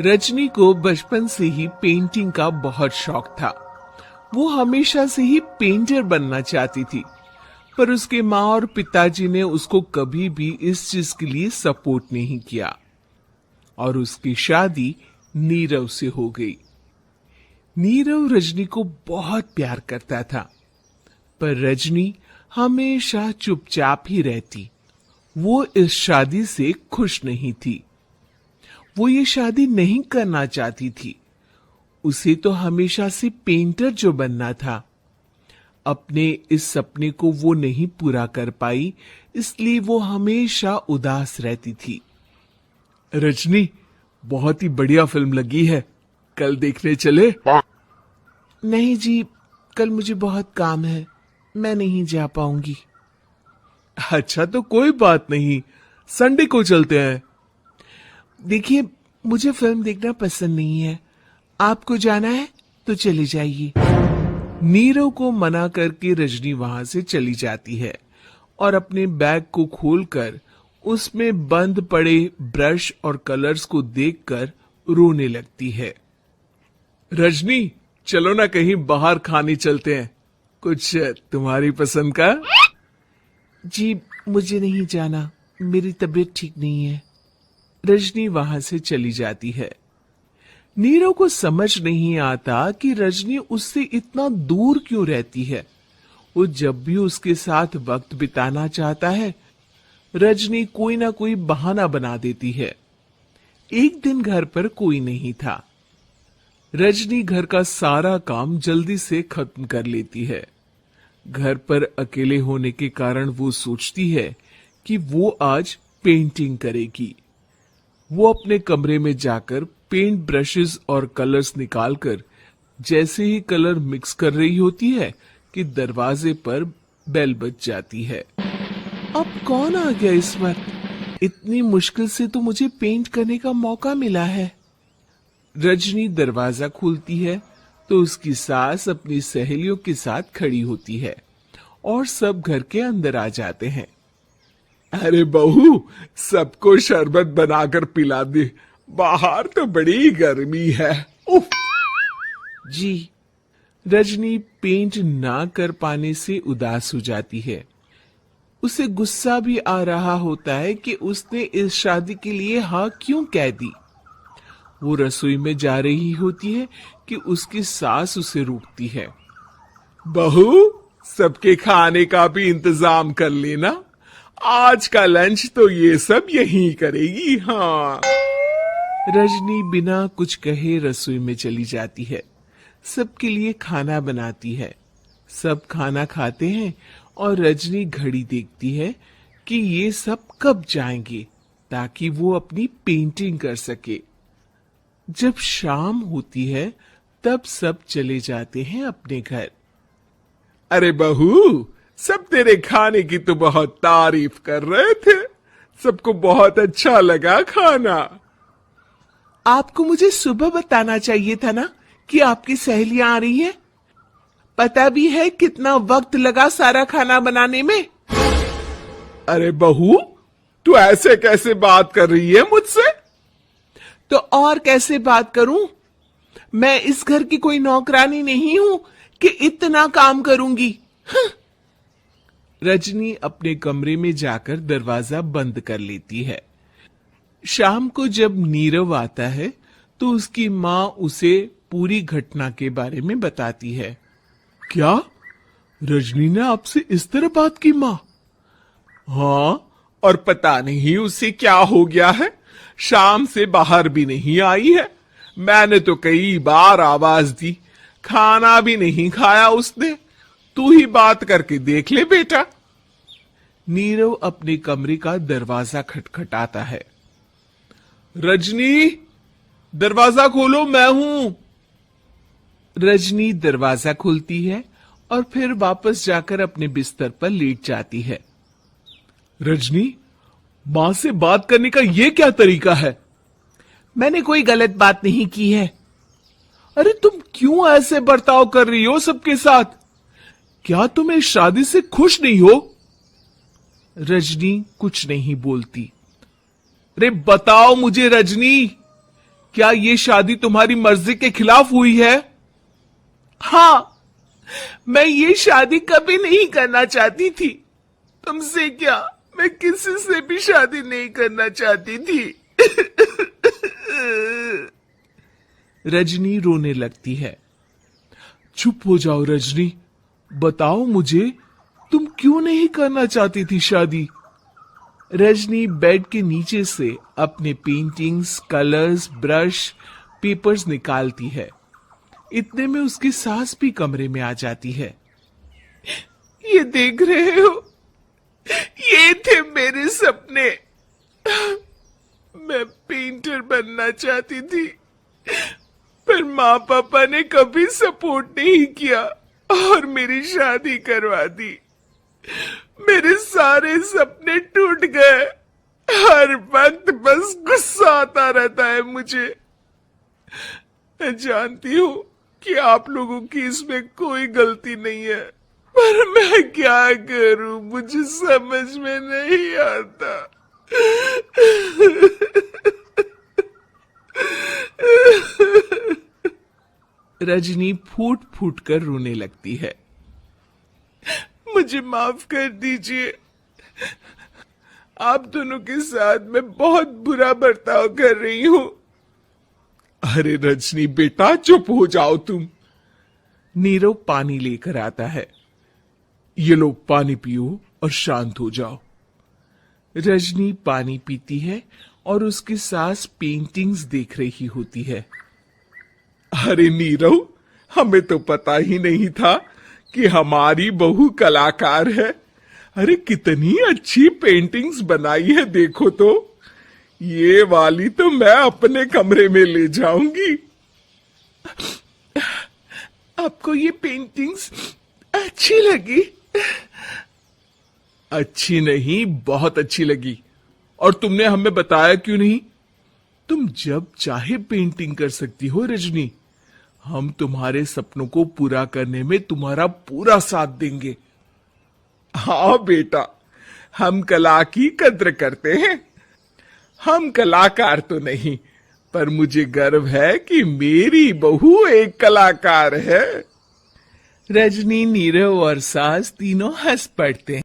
रजनी को बचपन से ही पेंटिंग का बहुत शौक था। वो हमेशा से ही पेंटर बनना चाहती थी, पर उसके माँ और पिताजी ने उसको कभी भी इस चीज के लिए सपोर्ट नहीं किया और उसकी शादी नीरव से हो गई। नीरव रजनी को बहुत प्यार करता था, पर रजनी हमेशा चुपचाप ही रहती। वो इस शादी से खुश नहीं थी। वो ये शादी नहीं करना चाहती थी। उसे तो हमेशा से पेंटर जो बनना था। अपने इस सपने को वो नहीं पूरा कर पाई, इसलिए वो हमेशा उदास रहती थी। रजनी, बहुत ही बढ़िया फिल्म लगी है, कल देखने चले? नहीं जी, कल मुझे बहुत काम है, मैं नहीं जा पाऊंगी। अच्छा, तो कोई बात नहीं, संडे को चलते हैं। देखिए, मुझे फिल्म देखना पसंद नहीं है। आपको जाना है तो चले जाइए। नीरव को मना करके रजनी वहां से चली जाती है और अपने बैग को खोलकर उसमें बंद पड़े ब्रश और कलर्स को देखकर रोने लगती है। रजनी, चलो ना कहीं बाहर खाने चलते हैं, कुछ तुम्हारी पसंद का। जी, मुझे नहीं जाना, मेरी तबीयत ठीक नहीं है। रजनी वहां से चली जाती है। नीरव को समझ नहीं आता कि रजनी उससे इतना दूर क्यों रहती है। वो जब भी उसके साथ वक्त बिताना चाहता है, रजनी कोई ना कोई बहाना बना देती है। एक दिन घर पर कोई नहीं था। रजनी घर का सारा काम जल्दी से खत्म कर लेती है। घर पर अकेले होने के कारण वो सोचती है कि वो आज पेंटिंग करेगी। वो अपने कमरे में जाकर पेंट ब्रशेस और कलर्स निकालकर जैसे ही कलर मिक्स कर रही होती है कि दरवाजे पर बेल बज जाती है। अब कौन आ गया इस वक्त? इतनी मुश्किल से तो मुझे पेंट करने का मौका मिला है। रजनी दरवाजा खोलती है तो उसकी सास अपनी सहेलियों के साथ खड़ी होती है और सब घर के अंदर आ जाते हैं। अरे बहू, सबको शरबत बनाकर पिला दे, बाहर तो बड़ी गर्मी है। उफ। जी। रजनी पेंट ना कर पाने से उदास हो जाती है। उसे गुस्सा भी आ रहा होता है कि उसने इस शादी के लिए हाँ क्यों कह दी। वो रसोई में जा रही होती है कि उसकी सास उसे रोकती है। बहू, सबके खाने का भी इंतजाम कर लेना, आज का लंच तो ये सब यहीं करेगी। हाँ। रजनी बिना कुछ कहे रसोई में चली जाती है। सबके लिए खाना बनाती है। सब खाना खाते हैं और रजनी घड़ी देखती है कि ये सब कब जाएंगे ताकि वो अपनी पेंटिंग कर सके। जब शाम होती है तब सब चले जाते हैं अपने घर। अरे बहू, सब तेरे खाने की तो बहुत तारीफ कर रहे थे, सबको बहुत अच्छा लगा खाना। आपको मुझे सुबह बताना चाहिए था ना कि आपकी सहेलियां आ रही हैं। पता भी है कितना वक्त लगा सारा खाना बनाने में। अरे बहू, तू ऐसे कैसे बात कर रही है मुझसे? तो और कैसे बात करूं? मैं इस घर की कोई नौकरानी नहीं हूं कि इतना काम करूंगी। रजनी अपने कमरे में जाकर दरवाजा बंद कर लेती है। शाम को जब नीरव आता है तो उसकी माँ उसे पूरी घटना के बारे में बताती है। क्या रजनी ने आपसे इस तरह बात की माँ? हाँ, और पता नहीं उसे क्या हो गया है, शाम से बाहर भी नहीं आई है। मैंने तो कई बार आवाज दी, खाना भी नहीं खाया उसने। तू ही बात करके देख ले बेटा। नीरव अपने कमरे का दरवाजा खटखटाता है। रजनी, दरवाजा खोलो, मैं हूं। रजनी दरवाजा खोलती है और फिर वापस जाकर अपने बिस्तर पर लेट जाती है। रजनी, मां से बात करने का यह क्या तरीका है? मैंने कोई गलत बात नहीं की है। अरे तुम क्यों ऐसे बर्ताव कर रही हो सबके साथ? क्या तुम इस शादी से खुश नहीं हो? रजनी कुछ नहीं बोलती। अरे बताओ मुझे रजनी, क्या ये शादी तुम्हारी मर्जी के खिलाफ हुई है? हाँ, मैं ये शादी कभी नहीं करना चाहती थी। तुमसे क्या, मैं किसी से भी शादी नहीं करना चाहती थी। रजनी रोने लगती है। चुप हो जाओ रजनी, बताओ मुझे, तुम क्यों नहीं करना चाहती थी शादी? रजनी बेड के नीचे से अपने पेंटिंग्स, कलर्स, ब्रश, पेपर्स निकालती है। इतने में उसकी सास भी कमरे में आ जाती है। ये देख रहे हो, ये थे मेरे सपने। मैं पेंटर बनना चाहती थी, पर माँ पापा ने कभी सपोर्ट नहीं किया और मेरी शादी करवा दी। मेरे सारे सपने टूट गए। हर वक्त बस गुस्सा आता रहता है मुझे। मैं जानती हूँ कि आप लोगों की इसमें कोई गलती नहीं है, पर मैं क्या करूं, मुझे समझ में नहीं आता। रजनी फूट फूट कर रोने लगती है। मुझे माफ कर दीजिए, आप दोनों के साथ मैं बहुत बुरा बर्ताव कर रही हूं। अरे रजनी बेटा, चुप हो जाओ तुम। नीरव पानी लेकर आता है। ये लो पानी पियो और शांत हो जाओ। रजनी पानी पीती है और उसकी सास पेंटिंग्स देख रही होती है। अरे नीरव, हमें तो पता ही नहीं था कि हमारी बहू कलाकार है। अरे कितनी अच्छी पेंटिंग्स बनाई है, देखो तो। ये वाली तो मैं अपने कमरे में ले जाऊंगी। आपको ये पेंटिंग्स अच्छी लगी? अच्छी नहीं, बहुत अच्छी लगी। और तुमने हमें बताया क्यों नहीं? तुम जब चाहे पेंटिंग कर सकती हो रजनी। हम तुम्हारे सपनों को पूरा करने में तुम्हारा पूरा साथ देंगे। हाँ बेटा, हम कला की कद्र करते हैं। हम कलाकार तो नहीं, पर मुझे गर्व है कि मेरी बहू एक कलाकार है। रजनी, नीरव और सास तीनों हंस पड़ते हैं।